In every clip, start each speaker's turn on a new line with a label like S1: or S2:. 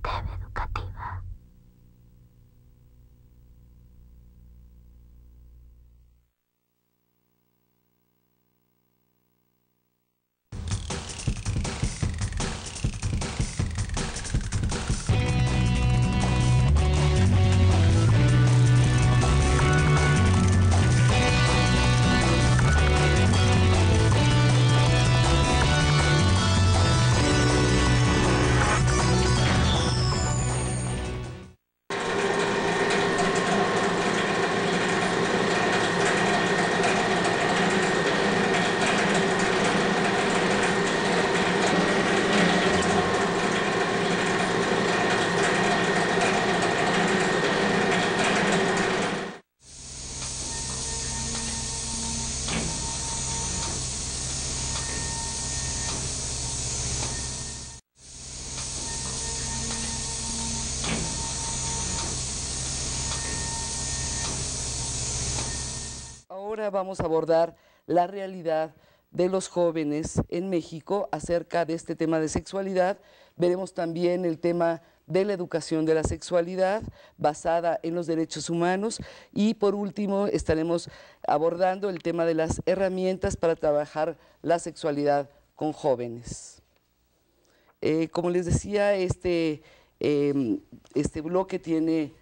S1: TV Educativa.
S2: Ahora vamos a abordar la realidad de los jóvenes en México acerca de este tema de sexualidad. Veremos también el tema de la educación de la sexualidad basada en los derechos humanos y por último estaremos abordando el tema de las herramientas para trabajar la sexualidad con jóvenes. Como les decía, este bloque tiene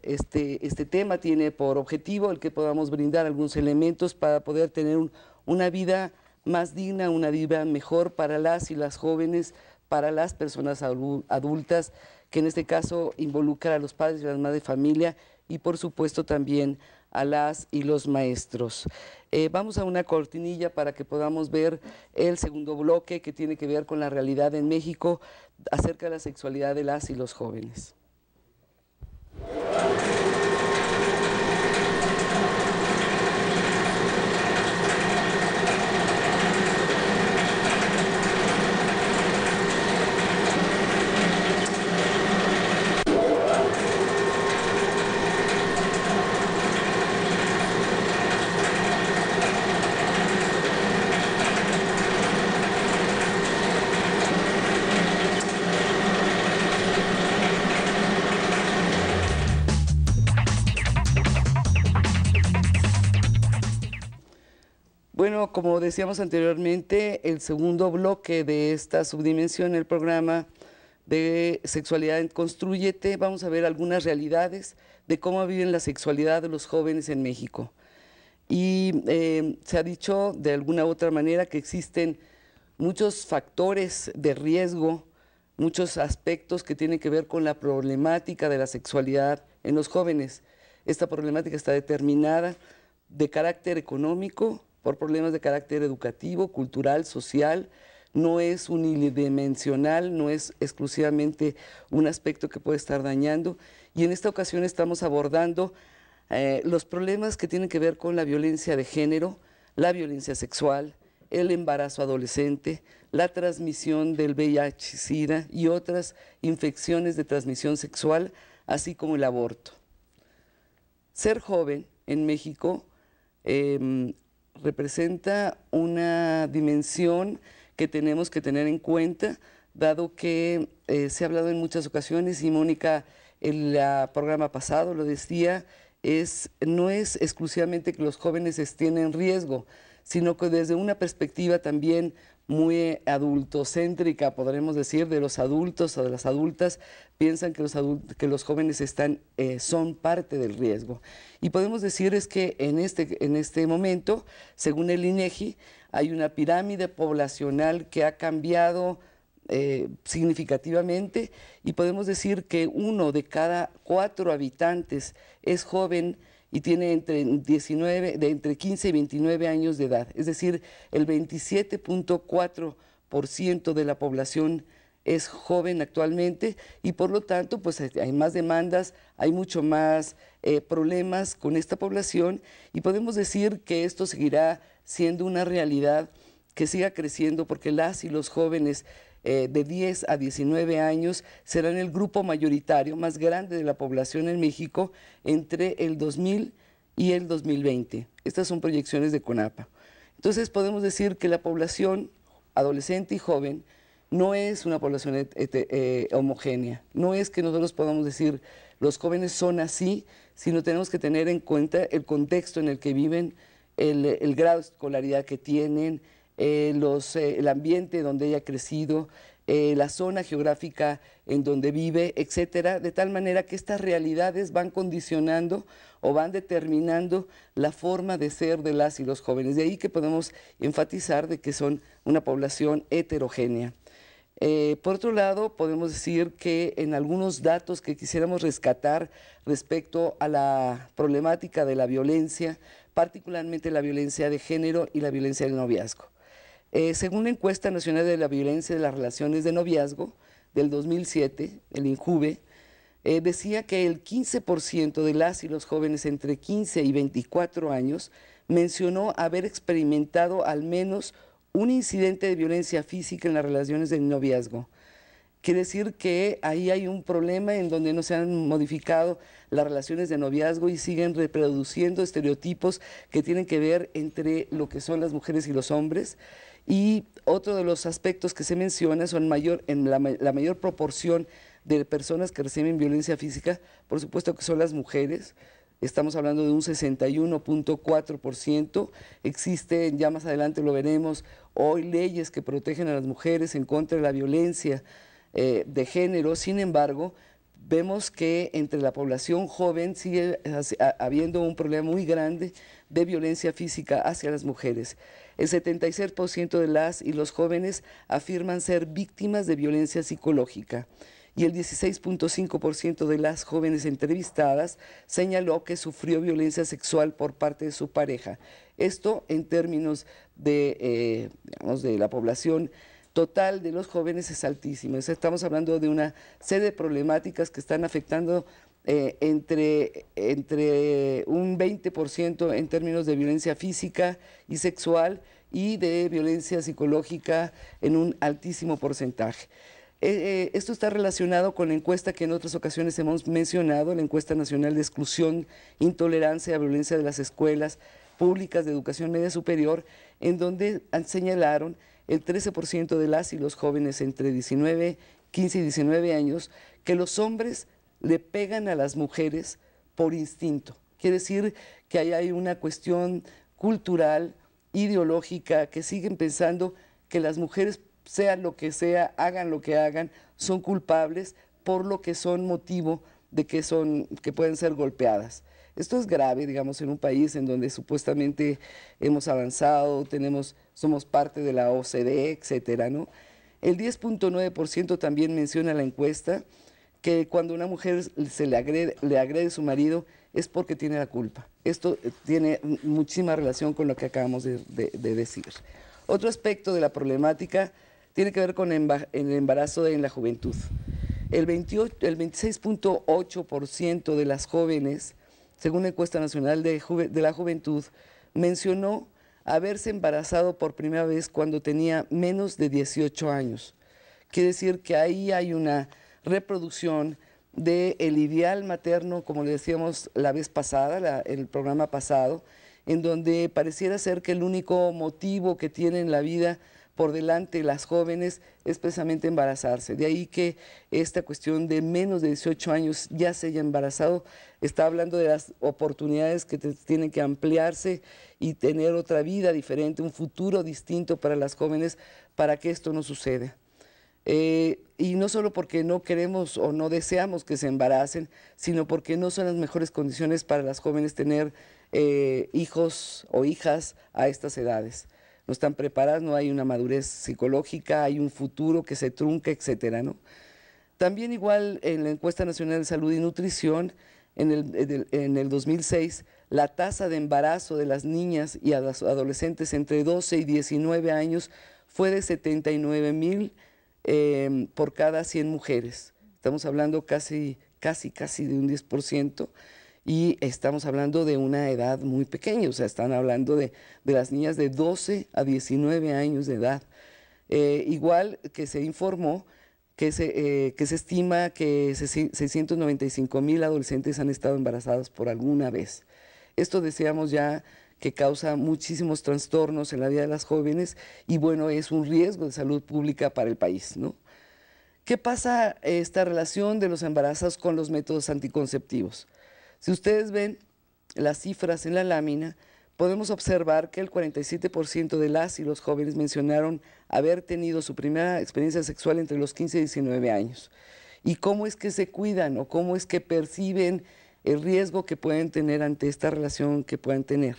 S2: este tema tiene por objetivo el que podamos brindar algunos elementos para poder tener una vida más digna, una vida mejor para las y las jóvenes, para las personas adultas, que en este caso involucra a los padres y las madres de familia y por supuesto también a las y los maestros. Vamos a una cortinilla para que podamos ver el segundo bloque que tiene que ver con la realidad en México acerca de la sexualidad de las y los jóvenes. Bueno, como decíamos anteriormente, el segundo bloque de esta subdimensión, el programa de Sexualidad en Constrúyete, vamos a ver algunas realidades de cómo viven la sexualidad de los jóvenes en México. Y se ha dicho de alguna u otra manera que existen muchos factores de riesgo, muchos aspectos que tienen que ver con la problemática de la sexualidad en los jóvenes. Esta problemática está determinada de carácter económico, por problemas de carácter educativo, cultural, social, no es unidimensional, no es exclusivamente un aspecto que puede estar dañando. Y en esta ocasión estamos abordando los problemas que tienen que ver con la violencia de género, la violencia sexual, el embarazo adolescente, la transmisión del VIH-Sida y otras infecciones de transmisión sexual, así como el aborto. Ser joven en México representa una dimensión que tenemos que tener en cuenta, dado que se ha hablado en muchas ocasiones y Mónica en el programa pasado lo decía, no es exclusivamente que los jóvenes estén en riesgo, sino que desde una perspectiva también muy adultocéntrica, podremos decir, de los adultos o de las adultas, piensan que los jóvenes son parte del riesgo. Y podemos decir es que en este momento, según el INEGI, hay una pirámide poblacional que ha cambiado significativamente y podemos decir que 1 de cada 4 habitantes es joven y tiene entre 15 y 29 años de edad, es decir, el 27.4% de la población es joven actualmente y por lo tanto pues hay más demandas, hay mucho más problemas con esta población y podemos decir que esto seguirá siendo una realidad que siga creciendo porque las y los jóvenes de 10 a 19 años serán el grupo mayoritario más grande de la población en México entre el 2000 y el 2020. Estas son proyecciones de CONAPA. Entonces podemos decir que la población adolescente y joven no es una población homogénea. No es que nosotros podamos decir los jóvenes son así, sino tenemos que tener en cuenta el contexto en el que viven, el grado de escolaridad que tienen, el ambiente donde ella ha crecido, la zona geográfica en donde vive, etcétera, de tal manera que estas realidades van condicionando o van determinando la forma de ser de las y los jóvenes. De ahí que podemos enfatizar de que son una población heterogénea. Por otro lado, podemos decir que en algunos datos que quisiéramos rescatar respecto a la problemática de la violencia, particularmente la violencia de género y la violencia del noviazgo. Según la encuesta nacional de la violencia de las relaciones de noviazgo del 2007, el INJUVE, decía que el 15% de las y los jóvenes entre 15 y 24 años mencionó haber experimentado al menos un incidente de violencia física en las relaciones de noviazgo. Quiere decir que ahí hay un problema en donde no se han modificado las relaciones de noviazgo y siguen reproduciendo estereotipos que tienen que ver entre lo que son las mujeres y los hombres. Y otro de los aspectos que se menciona son la mayor proporción de personas que reciben violencia física, por supuesto que son las mujeres. Estamos hablando de un 61.4%. Existen, ya más adelante lo veremos, hoy leyes que protegen a las mujeres en contra de la violencia de género. Sin embargo, vemos que entre la población joven sigue habiendo un problema muy grande de violencia física hacia las mujeres. El 76% de las y los jóvenes afirman ser víctimas de violencia psicológica. Y el 16.5% de las jóvenes entrevistadas señaló que sufrió violencia sexual por parte de su pareja. Esto en términos de, digamos, de la población total de los jóvenes es altísimo. Estamos hablando de una serie de problemáticas que están afectando entre un 20% en términos de violencia física y sexual y de violencia psicológica en un altísimo porcentaje. Esto está relacionado con la encuesta que en otras ocasiones hemos mencionado, la encuesta nacional de exclusión, intolerancia y violencia de las escuelas públicas de educación media superior, en donde señalaron el 13% de las y los jóvenes entre 15 y 19 años que los hombres le pegan a las mujeres por instinto. Quiere decir que ahí hay una cuestión cultural, ideológica, que siguen pensando que las mujeres, sea lo que sea, hagan lo que hagan, son culpables por lo que son motivo de que pueden ser golpeadas. Esto es grave, digamos, en un país en donde supuestamente hemos avanzado, somos parte de la OCDE, etcétera, ¿no? El 10.9% también menciona la encuesta que cuando una mujer le agrede a su marido es porque tiene la culpa. Esto tiene muchísima relación con lo que acabamos de decir. Otro aspecto de la problemática tiene que ver con el embarazo en la juventud. El 26.8% de las jóvenes, según la encuesta nacional de la juventud, mencionó haberse embarazado por primera vez cuando tenía menos de 18 años. Quiere decir que ahí hay una reproducción del ideal materno, como le decíamos la vez pasada, el programa pasado, en donde pareciera ser que el único motivo que tienen en la vida por delante las jóvenes es precisamente embarazarse. De ahí que esta cuestión de menos de 18 años ya se haya embarazado, está hablando de las oportunidades que tienen que ampliarse y tener otra vida diferente, un futuro distinto para las jóvenes, para que esto no suceda. Y no solo porque no queremos o no deseamos que se embaracen, sino porque no son las mejores condiciones para las jóvenes tener hijos o hijas a estas edades. No están preparadas, no hay una madurez psicológica, hay un futuro que se trunca, etcétera, ¿no? También igual en la encuesta nacional de salud y nutrición, en el 2006, la tasa de embarazo de las niñas y adolescentes entre 12 y 19 años fue de 79,000 por cada 100 mujeres. Estamos hablando casi de un 10%. Y estamos hablando de una edad muy pequeña, o sea, están hablando de las niñas de 12 a 19 años de edad. Igual que se informó que se estima que 695,000 adolescentes han estado embarazadas por alguna vez. Esto decíamos ya que causa muchísimos trastornos en la vida de las jóvenes y bueno, es un riesgo de salud pública para el país, ¿no? ¿Qué pasa esta relación de los embarazos con los métodos anticonceptivos? Si ustedes ven las cifras en la lámina, podemos observar que el 47% de las y los jóvenes mencionaron haber tenido su primera experiencia sexual entre los 15 y 19 años. ¿Y cómo es que se cuidan o cómo es que perciben el riesgo que pueden tener ante esta relación que puedan tener?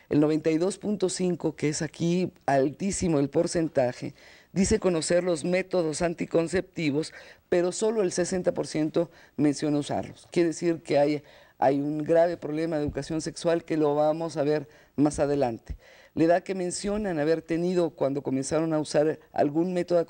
S2: El 92.5%, que es aquí altísimo el porcentaje, dice conocer los métodos anticonceptivos, pero solo el 60% menciona usarlos. Quiere decir que hay un grave problema de educación sexual que lo vamos a ver más adelante. La edad que mencionan haber tenido cuando comenzaron a usar algún método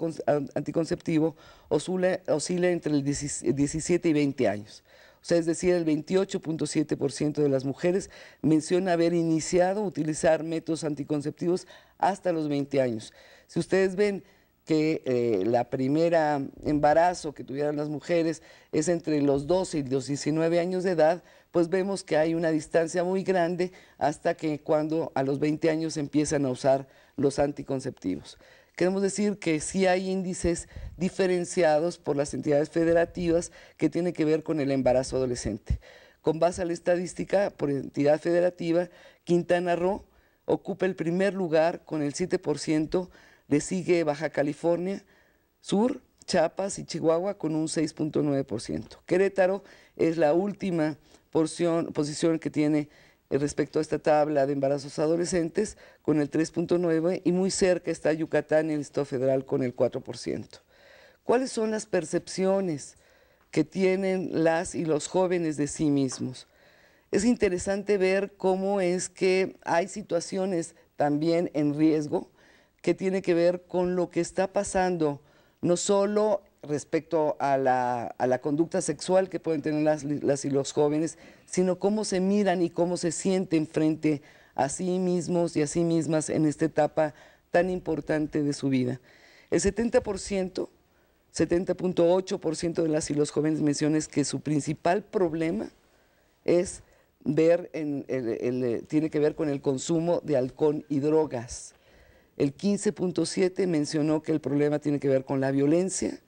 S2: anticonceptivo oscila entre el 17 y 20 años. O sea, es decir, el 28.7% de las mujeres menciona haber iniciado a utilizar métodos anticonceptivos hasta los 20 años. Si ustedes ven que la primera embarazo que tuvieron las mujeres es entre los 12 y los 19 años de edad, pues vemos que hay una distancia muy grande hasta que cuando a los 20 años empiezan a usar los anticonceptivos. Queremos decir que sí hay índices diferenciados por las entidades federativas que tienen que ver con el embarazo adolescente. Con base a la estadística por entidad federativa, Quintana Roo ocupa el primer lugar con el 7%, le sigue Baja California Sur, Chiapas y Chihuahua con un 6.9%. Querétaro es la última posición que tiene respecto a esta tabla de embarazos adolescentes con el 3.9% y muy cerca está Yucatán y el Distrito Federal con el 4%. ¿Cuáles son las percepciones que tienen las y los jóvenes de sí mismos? Es interesante ver cómo es que hay situaciones también en riesgo que tiene que ver con lo que está pasando, no solo respecto a la conducta sexual que pueden tener las y los jóvenes, sino cómo se miran y cómo se sienten frente a sí mismos y a sí mismas en esta etapa tan importante de su vida. El 70.8% de las y los jóvenes mencionan que su principal problema es tiene que ver con el consumo de alcohol y drogas. El 15.7% mencionó que el problema tiene que ver con la violencia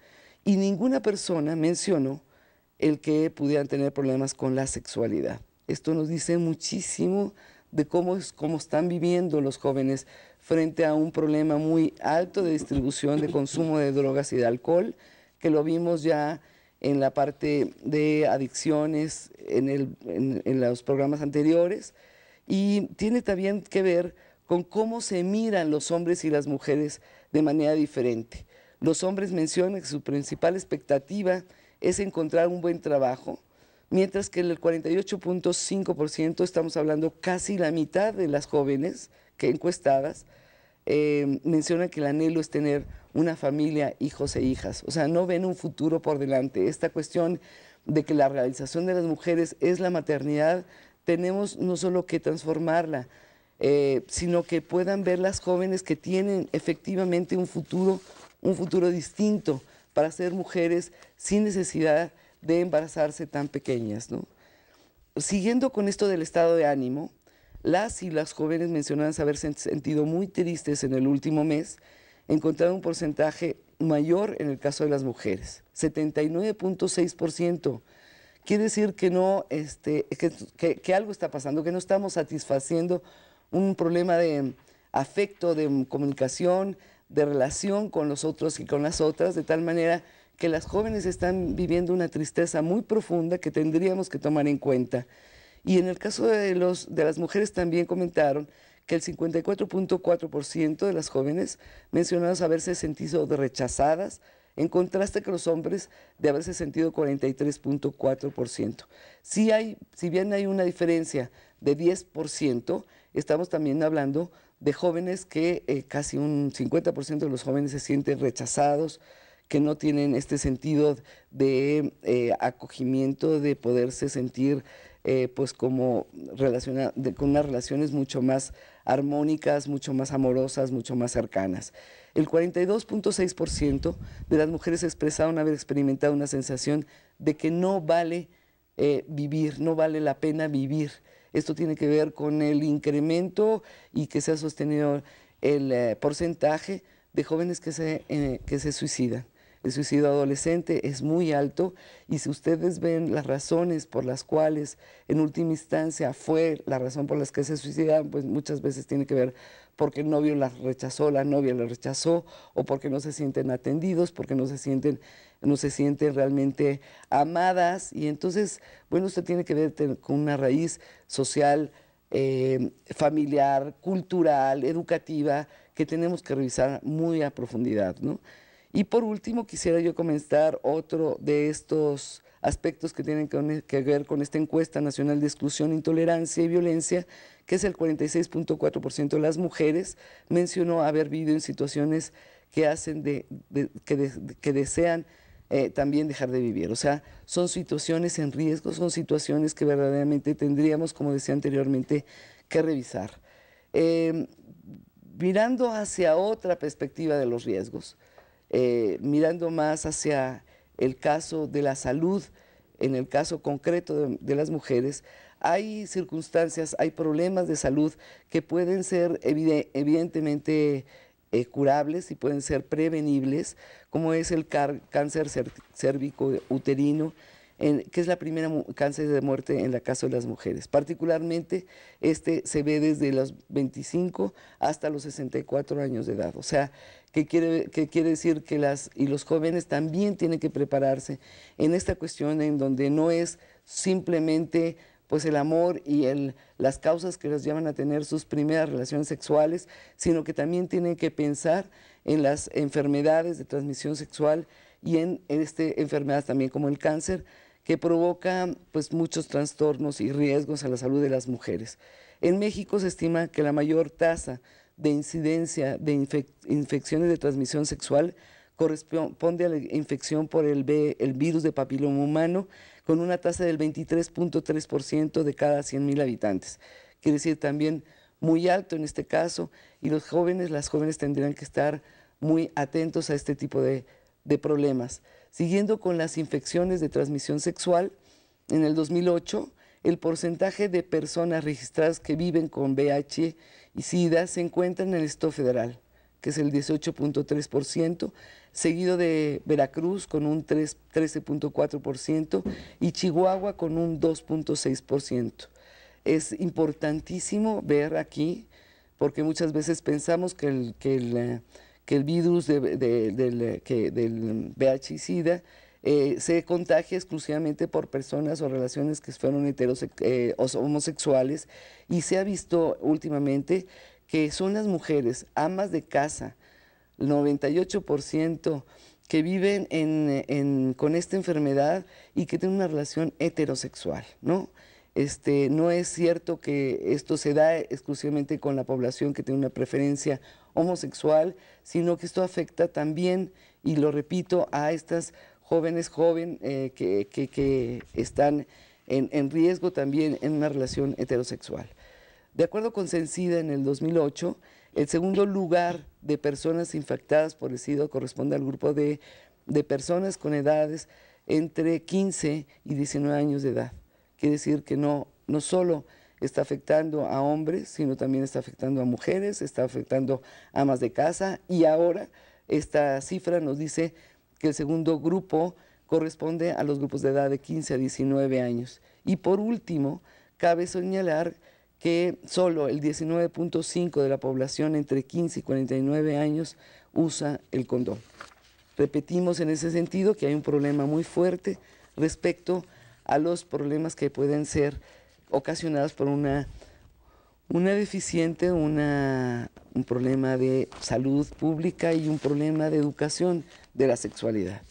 S2: y ninguna persona mencionó el que pudieran tener problemas con la sexualidad. Esto nos dice muchísimo de cómo están viviendo los jóvenes frente a un problema muy alto de distribución, de consumo de drogas y de alcohol, que lo vimos ya en la parte de adicciones en los programas anteriores, y tiene también que ver con cómo se miran los hombres y las mujeres de manera diferente. Los hombres mencionan que su principal expectativa es encontrar un buen trabajo, mientras que el 48.5%, estamos hablando casi la mitad de las jóvenes que encuestadas, mencionan que el anhelo es tener una familia, hijos e hijas. O sea, no ven un futuro por delante. Esta cuestión de que la realización de las mujeres es la maternidad, tenemos no solo que transformarla, sino que puedan ver las jóvenes que tienen efectivamente un futuro distinto para ser mujeres sin necesidad de embarazarse tan pequeñas, ¿no? Siguiendo con esto del estado de ánimo, las y las jóvenes mencionaban haberse sentido muy tristes en el último mes, encontraron un porcentaje mayor en el caso de las mujeres, 79.6%. Quiere decir que que algo está pasando, que no estamos satisfaciendo un problema de afecto, de comunicación, de relación con los otros y con las otras, de tal manera que las jóvenes están viviendo una tristeza muy profunda que tendríamos que tomar en cuenta. Y en el caso de las mujeres también comentaron que el 54.4% de las jóvenes mencionaron haberse sentido rechazadas, en contraste con los hombres de haberse sentido 43.4%. Si bien hay una diferencia de 10%, estamos también hablando de jóvenes que casi un 50% de los jóvenes se sienten rechazados, que no tienen este sentido de acogimiento, de poderse sentir pues como con unas relaciones mucho más armónicas, mucho más amorosas, mucho más cercanas. El 42.6% de las mujeres expresaron haber experimentado una sensación de que no vale vivir, no vale la pena vivir. Esto tiene que ver con el incremento y que se ha sostenido el porcentaje de jóvenes que se suicidan. El suicidio adolescente es muy alto y si ustedes ven las razones por las cuales en última instancia fue la razón por las que se suicidaron, pues muchas veces tiene que ver porque el novio las rechazó, la novia las rechazó, o porque no se sienten atendidos, porque no se sienten realmente amadas, y entonces, bueno, esto tiene que ver con una raíz social, familiar, cultural, educativa, que tenemos que revisar muy a profundidad, ¿no? Y por último, quisiera yo comentar otro de estos aspectos que tienen que ver con esta encuesta nacional de exclusión, intolerancia y violencia, que es el 46.4% de las mujeres mencionó haber vivido en situaciones que hacen que desean también dejar de vivir. O sea, son situaciones en riesgo, son situaciones que verdaderamente tendríamos, como decía anteriormente, que revisar. Mirando hacia otra perspectiva de los riesgos, mirando más hacia el caso de la salud, en el caso concreto de las mujeres, hay circunstancias, hay problemas de salud que pueden ser evidentemente curables y pueden ser prevenibles, como es el cáncer cérvico-uterino, que es la primera cáncer de muerte en el caso de las mujeres. Particularmente, este se ve desde los 25 hasta los 64 años de edad. O sea, que quiere decir que los jóvenes también tienen que prepararse en esta cuestión en donde no es simplemente pues el amor y las causas que los llevan a tener sus primeras relaciones sexuales, sino que también tienen que pensar en las enfermedades de transmisión sexual y en enfermedades también como el cáncer, que provoca pues muchos trastornos y riesgos a la salud de las mujeres. En México se estima que la mayor tasa de incidencia de infecciones de transmisión sexual corresponde a la infección por el virus de papiloma humano, con una tasa del 23.3% de cada 100,000 habitantes. Quiere decir también muy alto en este caso, y las jóvenes tendrían que estar muy atentos a este tipo de problemas. Siguiendo con las infecciones de transmisión sexual, en el 2008, el porcentaje de personas registradas que viven con VIH y SIDA se encuentra en el Estado Federal, que es el 18.3%, seguido de Veracruz con un 13.4% y Chihuahua con un 2.6%. Es importantísimo ver aquí, porque muchas veces pensamos que el virus del VIH y SIDA se contagia exclusivamente por personas o relaciones que fueron homosexuales, y se ha visto últimamente que son las mujeres amas de casa, el 98%, que viven con esta enfermedad y que tienen una relación heterosexual, ¿no? No es cierto que esto se da exclusivamente con la población que tiene una preferencia homosexual, sino que esto afecta también, y lo repito, a estas jóvenes que están en riesgo también en una relación heterosexual. De acuerdo con CENSIDA, en el 2008, el segundo lugar de personas infectadas por el SIDA corresponde al grupo de personas con edades entre 15 y 19 años de edad. Quiere decir que no solo está afectando a hombres, sino también está afectando a mujeres, está afectando a amas de casa, y ahora esta cifra nos dice que el segundo grupo corresponde a los grupos de edad de 15 a 19 años. Y por último, cabe señalar que solo el 19.5% de la población entre 15 y 49 años usa el condón. Repetimos en ese sentido que hay un problema muy fuerte respecto a los problemas que pueden ser ocasionados por una deficiente, un problema de salud pública y un problema de educación de la sexualidad.